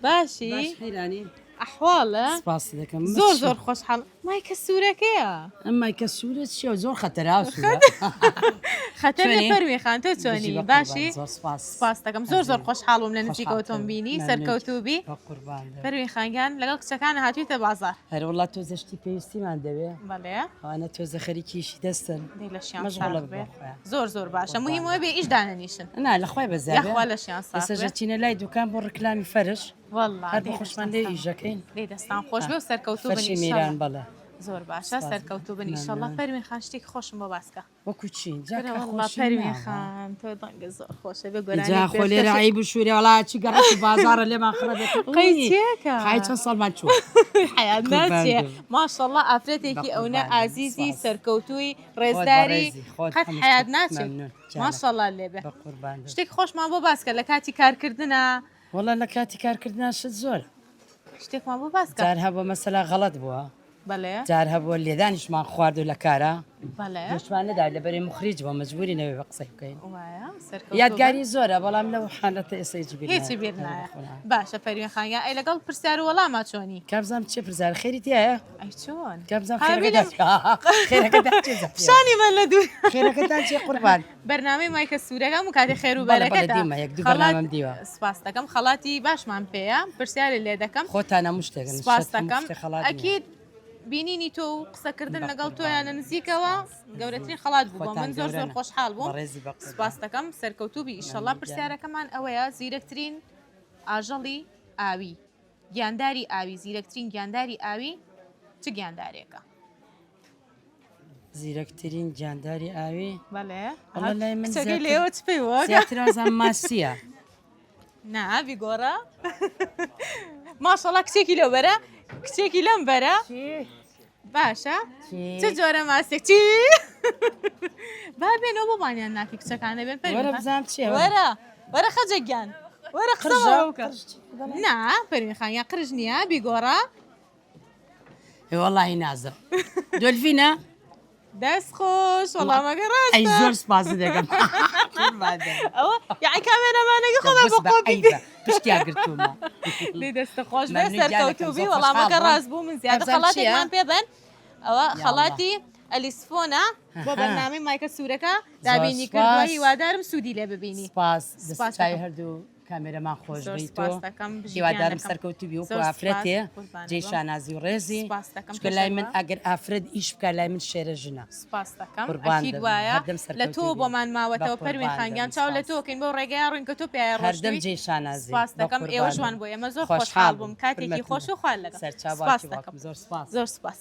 باشی حیرانی ئەحواڵە سپاس دەکەم زۆر خۆشحاڵ مایکە سوورەکەیە ئەمای کە سوورت چیە زۆر خەتەرا خەتەرێ فەرمی خان تۆ چۆنی باشی سپاس دەکەم زۆر خۆشحاڵ بووم لە نزیکەوە بینی سەرکەوتوبی فەرمی خانگیان لەگەڵ کچەکانە هاتوویتە بازار هەر وڵات تۆ زەشتی پێویستیمان دەوێ بەڵێ ئەوانە تۆ زەخەریکیشی دەستن لە شیان زۆر باشە مهمەوە بێ ئیش دانەنیشن نا لەخوای بەزار یاخوا لە شیان سەرجەچینە لای دوکان بۆ ڕکلامی فەرش والله هەر بۆ خۆشمان لێ ئیژەکەین لێ دەستان خۆش بێ و سەرکەوتوو فەرشی میران بەڵێ زۆر باشە سەرکەوتوو بن ئیشەڵڵا فەرمی خان شتێکی خۆشم بۆ باسکە وەکو چی فەرمی خان تۆ دەنگە زۆر خۆشە بێ جا خۆ لێرە عیب و شوورێ وڵات چی گەڕێتی بازارە لێمان خڕەبێت قەیچێکە خای چەند ساڵمان چوو حیات ناچێ ماشەڵڵا ئافرەتێکی ئەوە ئازیزی سەرکەوتووی ڕێزداری قەت حیات ناچێت ماشەڵڵا لێبێ شتێک خۆشمان بۆ باسکە لە کاتی کارکردنە وەڵا لە کاتی کارکردنا شت زۆر شتێکمان بۆ باسکە جار هەبووە مەسەلا غەڵەت بووە بەڵێ جار هەبووە لێدانیشمان خواردو لە کارە بەڵێ دشمان نەدا لەبەرەی مخریج بۆ مەجبوری نەوێ بە قسەی بکەین وایە یادگاری زۆرە بەڵام لەو حالەتە ئێستا هیچی بیر نایە باشە فەرمی خانگیان ئەی لەگەڵ پرسیار و وەڵاما چۆنی کابزانم چێ پرزار خێری تایە ئەی چۆن کابزانم شانی من لە دوو خێرەکەتان چێ قوربان بەرنامەی مایکە سوورەکەم و کاتی خێر و بەرەکەت سپاس دەکەم خەڵاتی باشمان پێەیە پرسیاری لێ دەکەم خۆتان هەموو شتێکن سپاس دەکەم ئەکید بینینی تۆ و قسەکردن لەگەڵ تۆیانە نزیکەوە گەورەترین خەڵات بوو من زۆر خۆشحاڵ بووم سپاس دەکەم سەرکەوتوبی ئیشەڵڵا پرسیارەکەمان ئەوەیە زیرەکترین ئاژەڵی ئاوی گیانداری ئاوی زیرەکترین گیانداری ئاوی چ گیاندارێکە زیرەکترین گیانداری ئاوی بەڵێ لای من لێوە چ پێی وە زیاترازان ماسیە نابی گۆڕە ماشەڵا کچێکی لەو بەرە کچێکی لەم بەرە باشە چ جۆرە ماسێک چی با بێنەوە بۆبانیان ناکی کچەکانە بێن بزانم چێ وەرە خەجەگیان وەرە قڕژەکە نا فەرمی خانگیان قرژ نییە بیگۆڕە وەڵی نازم دۆلفینە دەست خۆش وەڵامەکە ڕاست ئەی زۆر سپاس دەکەم ئەوە یاعی کامێرەمانەکە خۆڵە بە قۆپی پشتیاگرتومە لێ دەستە خۆش بێ سەرکەوتوبی وەڵامەکە ڕاست بوو من زیادە خەڵاتێکمان پێبن ئەوە خەڵاتی ئەلیسفۆنە بۆ بەرنامەی مایکە سوورەکە دابینی کردووە هیوادارم سوودی لێ ببینی سپاس هەردوو کامێرەمان خۆش هیوادارم سەرکەوتوبی وەکو ئافرەتێ جێی شانازی و ڕێزی چکە لای من ئەگەر ئافرەت ئیش بکە لای من شێرە ژنە سپاس دەکەم وایە لە تۆ بۆمان ماوەتەوە فەرمی خانگیان چاو لە تۆکەین بۆ ڕێگەیان ڕوون کە تۆ پێ هەردەم جێی شانازی سپاس دەکەم ئێوە جوان بۆ ئێمە زۆر خۆشحاڵ بووم کاتێکی خۆش و خوال لەگەڵ سپاس دەکەم زۆر سپاس زۆر سپاس